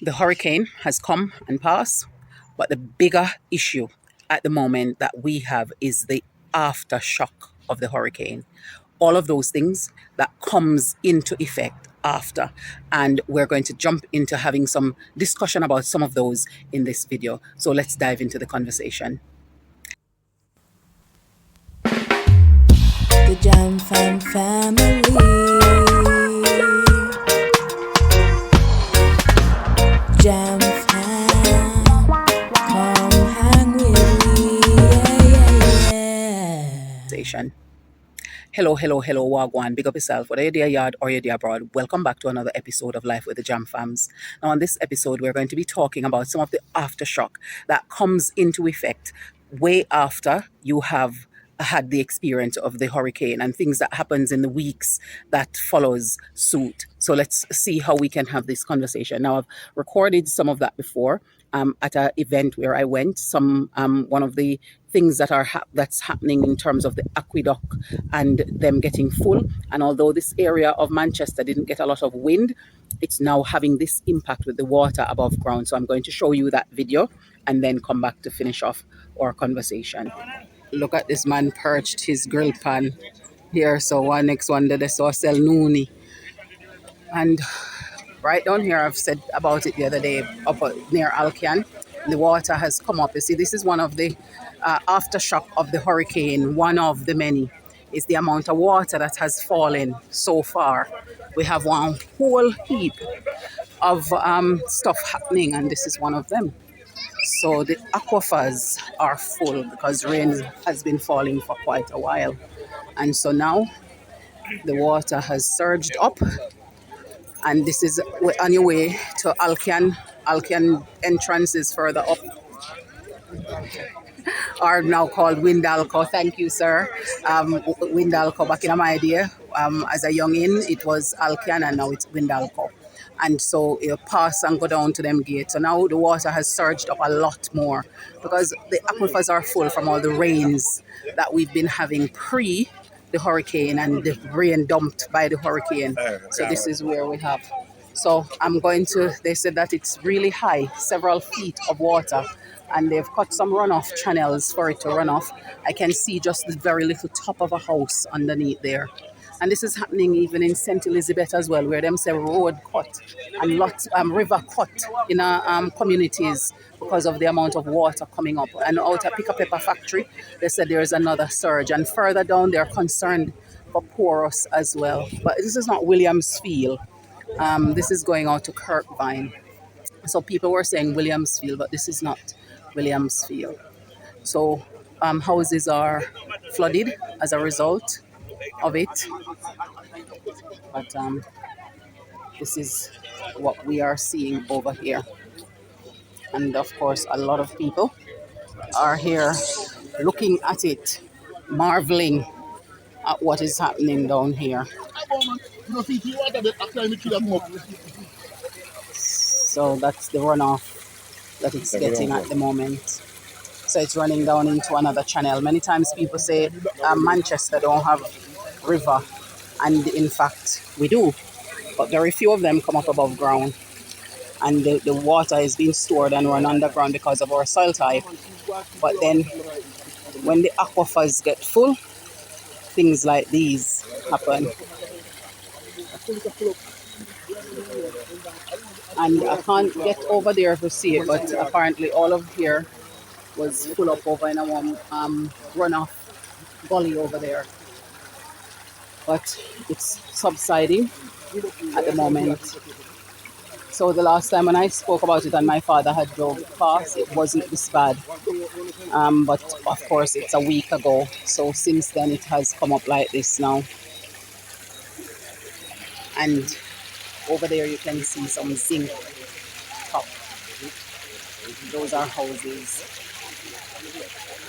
The hurricane has come and passed, but the bigger issue at the moment that we have is the aftershock of the hurricane. All of those things that comes into effect after. And we're going to jump into having some discussion about some of those in this video. So let's dive into the conversation. The Jam Fam family. Jam Fam, come hang with me. Yeah. Hello, Wagwan. Big up yourself, whether you're there yard or you're there abroad. Welcome back to another episode of Life with the Jam Fams. Now, on this episode, we're going to be talking about some of the aftershock that comes into effect way after you have had the experience of the hurricane and things that happens in the weeks that follows suit. So let's see how we can have this conversation. Now, I've recorded some of that before at an event where I went. One of the things that's happening in terms of the aqueduct and them getting full. And although this area of Manchester didn't get a lot of wind, it's now having this impact with the water above ground. So I'm going to show you that video and then come back to finish off our conversation. Look at this man perched his grill pan here. So one next one that they saw sell noonie. And right down here, I've said about it the other day, up near Alkian, the water has come up. You see, this is one of the aftershock of the hurricane, one of the many, is the amount of water that has fallen so far. We have one whole heap of stuff happening, and this is one of them. So the aquifers are full because rain has been falling for quite a while. And so now the water has surged up, and this is on your way to Alkian. Alkian entrance is further up, are now called Windalco. Thank you, sir. Windalco, back in my day, as a youngin, it was Alkian, and now it's Windalco. And so you pass and go down to them gates. So now the water has surged up a lot more because the aquifers are full from all the rains that we've been having pre the hurricane and the rain dumped by the hurricane. So this is where we have. So they said that it's really high, several feet of water, and they've cut some runoff channels for it to run off. I can see just the very little top of a house underneath there. And this is happening even in St. Elizabeth as well, where them say road cut and river cut in communities because of the amount of water coming up. And out at Pick a Pepper factory, they said there is another surge. And further down, they're concerned for Porous as well. But this is not Williamsfield. This is going out to Kirkvine. So people were saying Williamsfield, but this is not Williamsfield. So houses are flooded as a result of it. But this is what we are seeing over here. And of course, a lot of people are here looking at it, marveling at what is happening down here. So that's the runoff that it's getting at the moment. So it's running down into another channel. Many times people say Manchester don't have river, and in fact we do, but very few of them come up above ground, and the water is being stored and run underground because of our soil type. But then when the aquifers get full, things like these happen. And I can't get over there to see it, but apparently all of here was full up over in a runoff gully over there. But it's subsiding at the moment. So the last time when I spoke about it and my father had drove past, it wasn't this bad. But of course it's a week ago. So since then it has come up like this now. And over there you can see some zinc top. Those are houses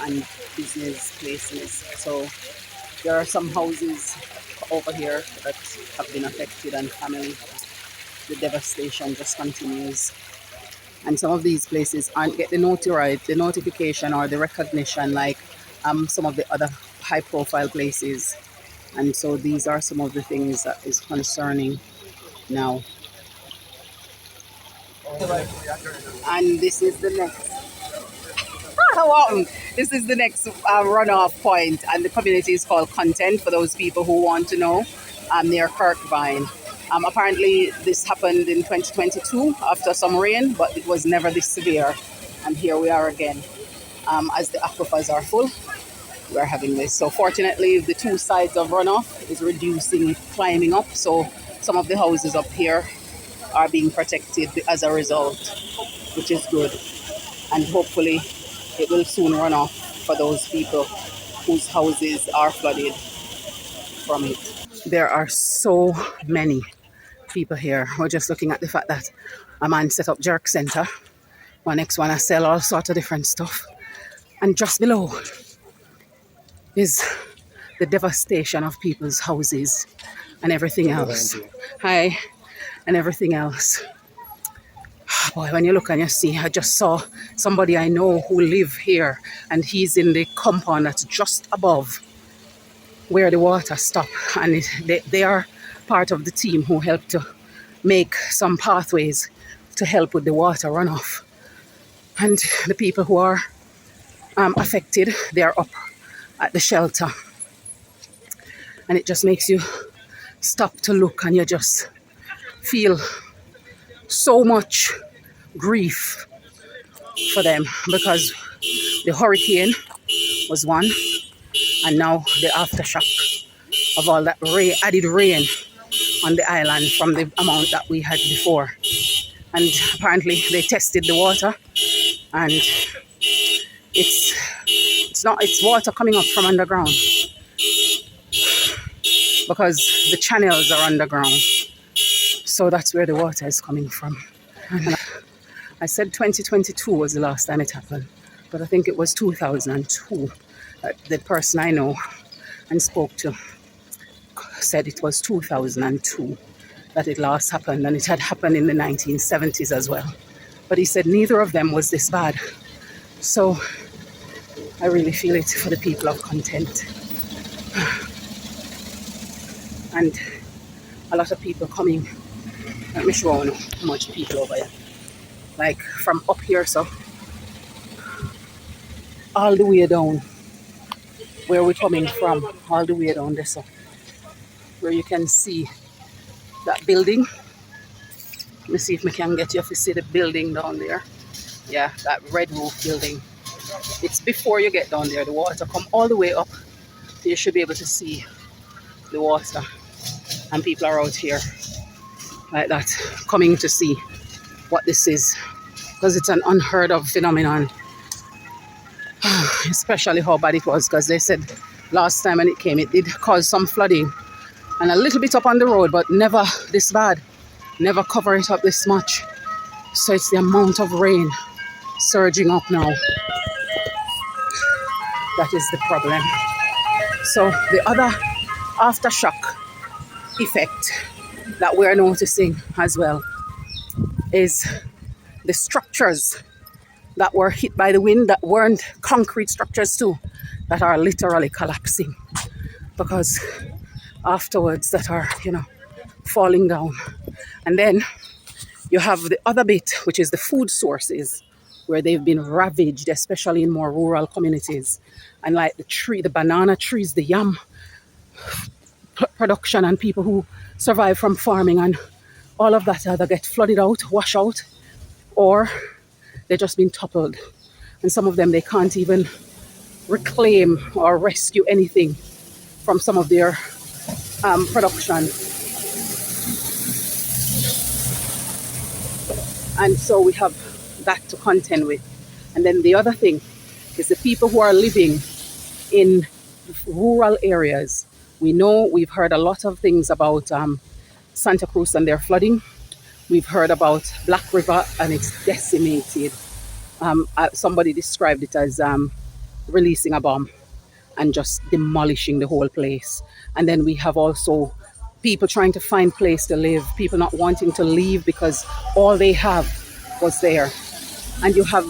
and business places. So there are some houses over here that have been affected, and family. The devastation just continues. And some of these places aren't get the notification or the recognition like some of the other high profile places. And so these are some of the things that is concerning now. And this is the next. Wow. This is the next runoff point, and the community is called Content for those people who want to know, near Kirkvine. Apparently, this happened in 2022 after some rain, but it was never this severe. And here we are again. As the aquifers are full, we're having this. So fortunately, the two sides of runoff is reducing, climbing up. So some of the houses up here are being protected as a result, which is good. And hopefully it will soon run off for those people whose houses are flooded from it. There are so many people here. We're just looking at the fact that a man set up jerk center. One next one I sell all sorts of different stuff. And just below is the devastation of people's houses and everything else. Hi, and everything else. Boy, when you look and you see, I just saw somebody I know who live here, and he's in the compound that's just above where the water stopped. And they are part of the team who helped to make some pathways to help with the water runoff. And the people who are affected, they are up at the shelter. And it just makes you stop to look, and you just feel so much grief for them, because the hurricane was one, and now the aftershock of all that added rain on the island from the amount that we had before. And apparently they tested the water, and it's water coming up from underground, because the channels are underground. So that's where the water is coming from. And I said 2022 was the last time it happened, but I think it was 2002. The person I know and spoke to said it was 2002 that it last happened, and it had happened in the 1970s as well. But he said neither of them was this bad. So I really feel it for the people of Content. And a lot of people coming. Let me show you how much people over here. Like from up here, so all the way down where we're coming from, all the way down there, so where you can see that building. Let me see if we can get you to see the building down there. Yeah, that red roof building. It's before you get down there. The water come all the way up. You should be able to see the water. And people are out here like that, coming to see what this is, because it's an unheard of phenomenon. Especially how bad it was, because they said last time when it came, it did cause some flooding and a little bit up on the road, but never this bad, never cover it up this much. So it's the amount of rain surging up now that is the problem. So the other aftershock effect that we're noticing as well is the structures that were hit by the wind, that weren't concrete structures too, that are literally collapsing, because afterwards that are, falling down. And then you have the other bit, which is the food sources, where they've been ravaged, especially in more rural communities. And like the banana trees, the yam production, and people who survive from farming, and all of that either get flooded out, wash out, or they've just been toppled. And some of them, they can't even reclaim or rescue anything from some of their production. And so we have that to contend with. And then the other thing is the people who are living in rural areas. We know, we've heard a lot of things about Santa Cruz and their flooding. We've heard about Black River and it's decimated. Somebody described it as releasing a bomb and just demolishing the whole place. And then we have also people trying to find place to live, people not wanting to leave because all they have was there. And you have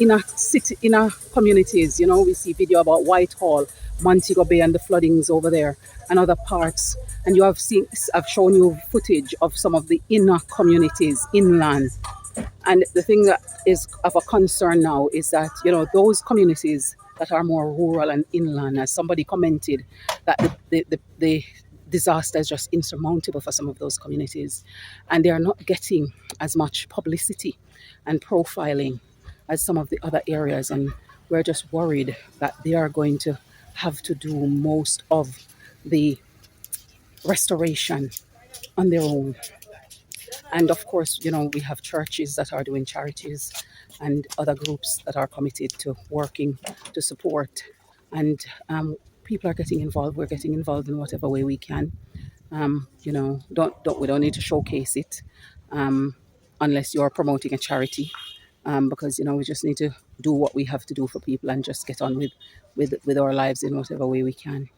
inner communities, we see video about Whitehall, Montego Bay and the floodings over there and other parts. And I've shown you footage of some of the inner communities inland And the thing that is of a concern now is that, those communities that are more rural and inland, as somebody commented, that the disaster is just insurmountable for some of those communities. And they are not getting as much publicity and profiling as some of the other areas. And we're just worried that they are going to have to do most of the restoration on their own. And of course, we have churches that are doing charities and other groups that are committed to working to support. And people are getting involved. We're getting involved in whatever way we can. We don't need to showcase it um, unless you're promoting a charity, because we just need to do what we have to do for people and just get on with our lives in whatever way we can.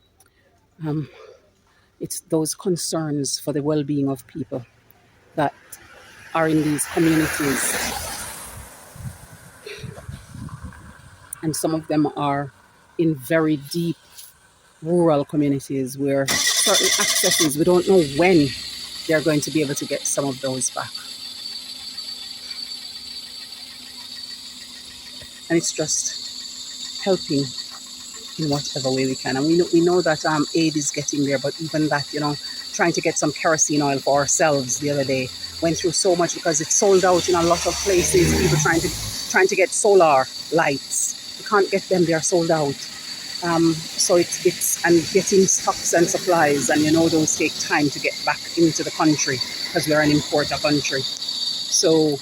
It's those concerns for the well-being of people that are in these communities, and some of them are in very deep rural communities where certain accesses, we don't know when they're going to be able to get some of those back. And it's just helping in whatever way we can. And we know that aid is getting there, but even that, trying to get some kerosene oil for ourselves the other day went through so much because it's sold out in a lot of places. People trying to get solar lights, you can't get them; they are sold out. So it's and getting stocks and supplies, and those take time to get back into the country because we're an importer country. So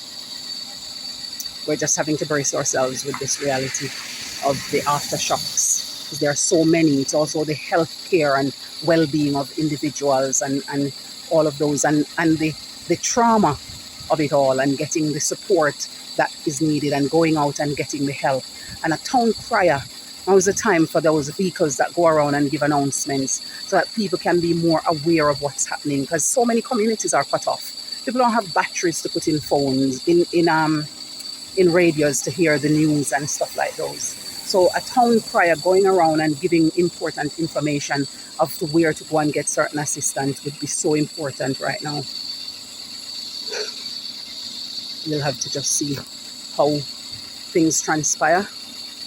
we're just having to brace ourselves with this reality of the aftershocks, because there are so many. It's also the health care and well-being of individuals and all of those, and the trauma of it all, and getting the support that is needed and going out and getting the help. And a town crier, now is the time for those vehicles that go around and give announcements so that people can be more aware of what's happening, because so many communities are cut off. People don't have batteries to put in phones, in radios to hear the news and stuff like those. So a town crier going around and giving important information of to where to go and get certain assistance would be so important right now. We'll have to just see how things transpire.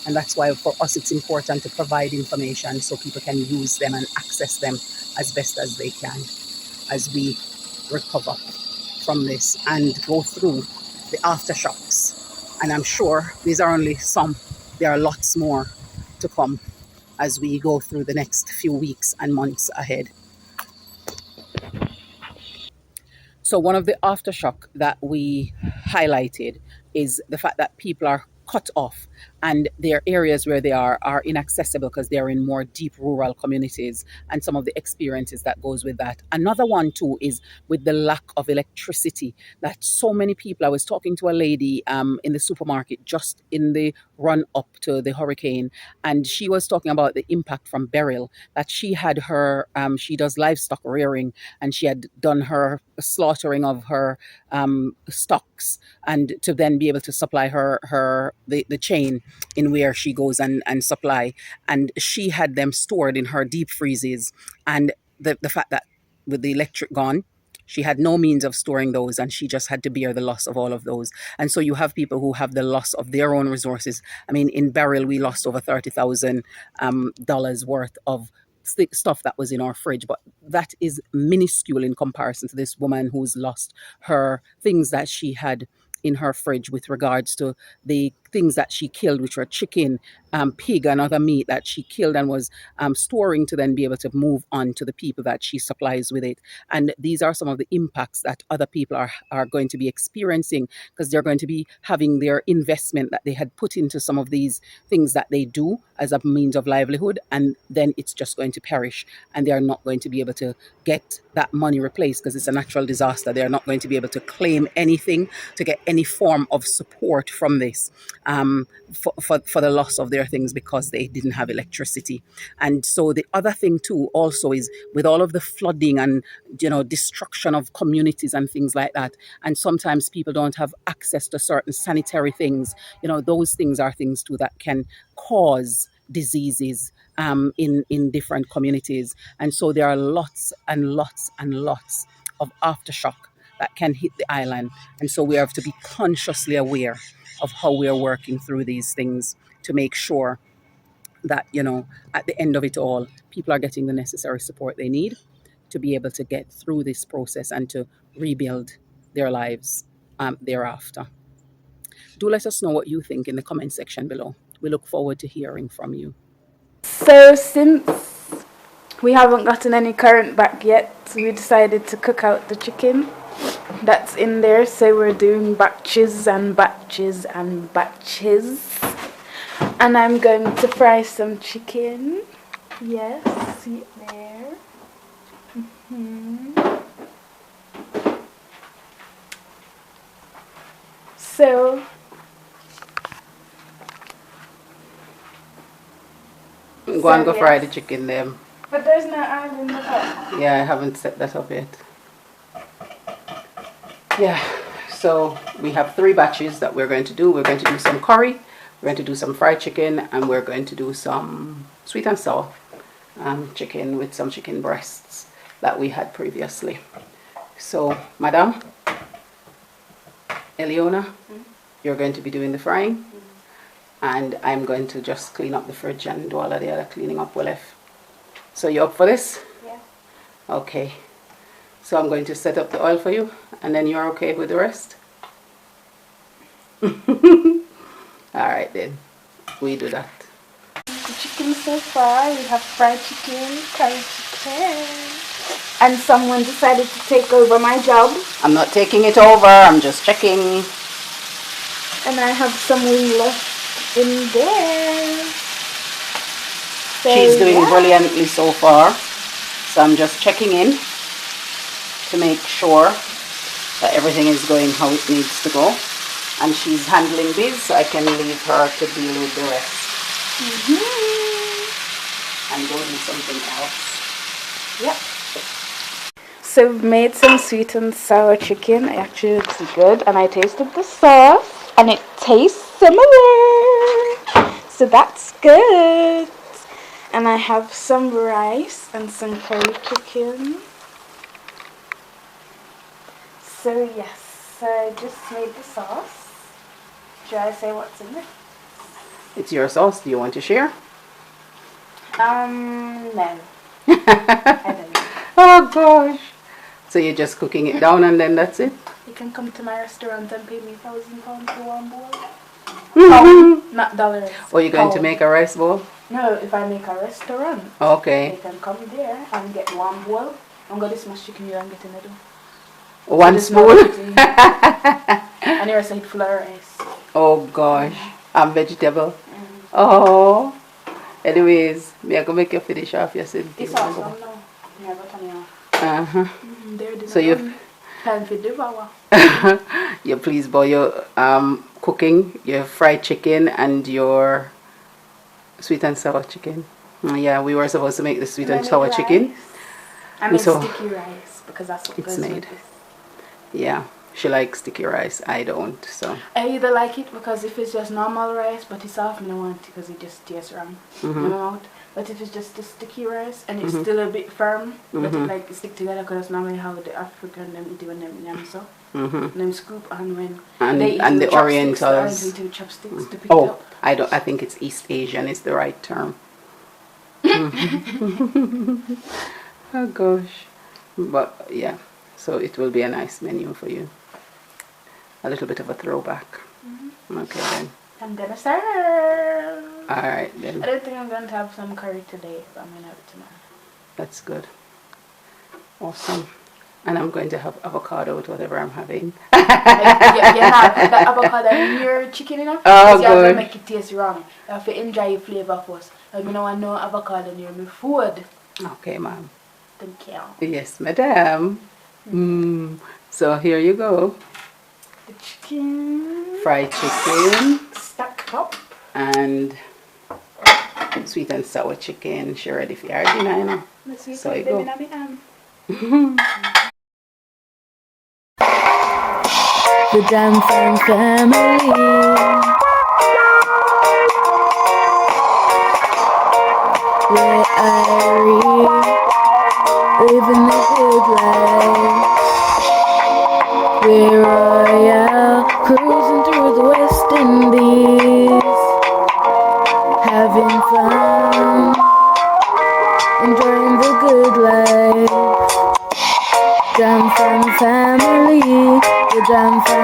And that's why for us it's important to provide information so people can use them and access them as best as they can as we recover from this and go through the aftershocks. And I'm sure these are only some. There are lots more to come as we go through the next few weeks and months ahead. So one of the aftershock that we highlighted is the fact that people are cut off, and their areas where they are inaccessible because they're in more deep rural communities, and some of the experiences that goes with that. Another one too is with the lack of electricity that so many people. I was talking to a lady in the supermarket just in the run up to the hurricane, and she was talking about the impact from Beryl, that she had her she does livestock rearing, and she had done her slaughtering of her stocks, and to then be able to supply the chain in where she goes and supply. And she had them stored in her deep freezes. And the fact that with the electric gone, she had no means of storing those, and she just had to bear the loss of all of those. And so you have people who have the loss of their own resources. I mean, in Beryl, we lost over $30,000 worth of stuff that was in our fridge, but that is minuscule in comparison to this woman who's lost her things that she had in her fridge with regards to the things that she killed, which were chicken, pig, and other meat that she killed and was storing to then be able to move on to the people that she supplies with it. And these are some of the impacts that other people are going to be experiencing, because they're going to be having their investment that they had put into some of these things that they do as a means of livelihood, and then it's just going to perish, and they are not going to be able to get that money replaced because it's a natural disaster. They are not going to be able to claim anything to get any form of support from this, for the loss of their things because they didn't have electricity. And so the other thing too also is with all of the flooding and destruction of communities and things like that, and sometimes people don't have access to certain sanitary things. Those things are things too that can cause diseases in different communities. And so there are lots and lots and lots of aftershock that can hit the island. And so we have to be consciously aware of how we are working through these things to make sure that, at the end of it all, people are getting the necessary support they need to be able to get through this process and to rebuild their lives thereafter. Do let us know what you think in the comment section below. We look forward to hearing from you. So since we haven't gotten any current back yet, we decided to cook out the chicken that's in there. So we're doing batches and batches and batches. And I'm going to fry some chicken. Yes, see it there. So Go and go fry the chicken then. But there's no oil in the pot. Yeah, I haven't set that up yet. Yeah, so we have 3 batches that we're going to do. We're going to do some curry, we're going to do some fried chicken, and we're going to do some sweet and sour chicken with some chicken breasts that we had previously. So, Madam Eliona, you're going to be doing the frying, and I'm going to just clean up the fridge and do all of the other cleaning up we left. So you up for this? Yeah. Okay. So I'm going to set up the oil for you, and then you're okay with the rest? Alright then, we do that. The chicken so far, we have fried chicken, curry chicken, and someone decided to take over my job. I'm not taking it over, I'm just checking. And I have some wing left in there. So, She's doing brilliantly so far. So I'm just checking in to make sure that everything is going how it needs to go. And she's handling this, so I can leave her to deal with the rest. And go do something else. Yep. So we've made some sweet and sour chicken. It actually looks good. And I tasted the sauce, and it tastes similar. So that's good. And I have some rice and some curry chicken. So yes, so I just made the sauce. Should I say what's in it? It's your sauce. Do you want to share? No. I don't know. Oh gosh. So you're just cooking it down and then that's it? You can come to my restaurant and pay me £1,000 for one bowl. Pound, not dollars. Or you're going to make a rice bowl? No, if I make a restaurant, Okay. they can come there and get one bowl. I'm going to smash chicken here and get in the dough. One spoon? And you're saying full of rice. Oh gosh. And vegetable? Oh. Anyways, me I go make you finish off your same thing. It's awesome now. Never turn you off. Uh-huh. There, So you've time for devour. you please boil your cooking, your fried chicken and your sweet and sour chicken. Yeah, we were supposed to make the sweet and sour chicken. I made So sticky rice because that's what it's goes made. with this. Yeah, she likes sticky rice. I don't. So I either like it because if it's just normal rice but it's soft, I don't want it because it just tastes wrong in my mouth. But if it's just the sticky rice and it's still a bit firm, but it like stick together because normally how the African them eat when them yam so. Them scoop and when they eat and the with chopsticks, Orientals. they eat with chopsticks to pick it Oh, up. I think it's East Asian is the right term. Oh gosh. But yeah, so it will be a nice menu for you. A little bit of a throwback. Okay then. I'm gonna serve. Alright then. I don't think I'm going to have some curry today, but I'm going to have it tomorrow. That's good. Awesome. And I'm going to have avocado with whatever I'm having. You have the avocado in your chicken, you know? Oh, because you have good. to make it taste wrong. You have to enjoy your flavor first. I don't want no avocado near my food. Okay, ma'am. Thank you. Yes, madam. So here you go. The chicken. Fried chicken Stacked up. and sweet and sour chicken. She ready for your dinner, you know. Let's see So if you go. The Jam Fam family. Where I living the good life.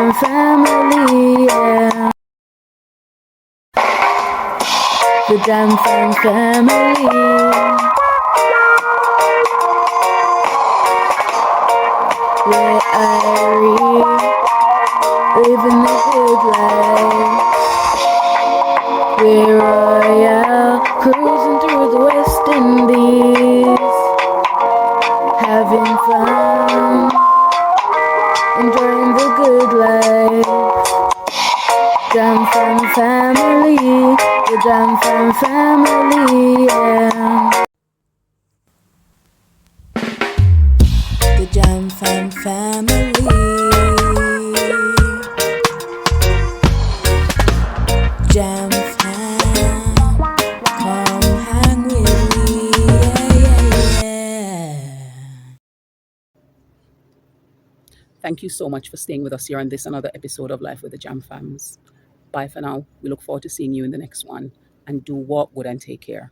Jam family, yeah. The Jam family. Where living the good life. We're royal, cruising through the West Indies, having fun, enjoying the good life. Jam family, the Jam family, yeah. The Jam family. Jam fam, come hang with me, yeah. Thank you so much for staying with us here on this another episode of Life with the Jam Fams. Bye for now. We look forward to seeing you in the next one. And do walk good and take care.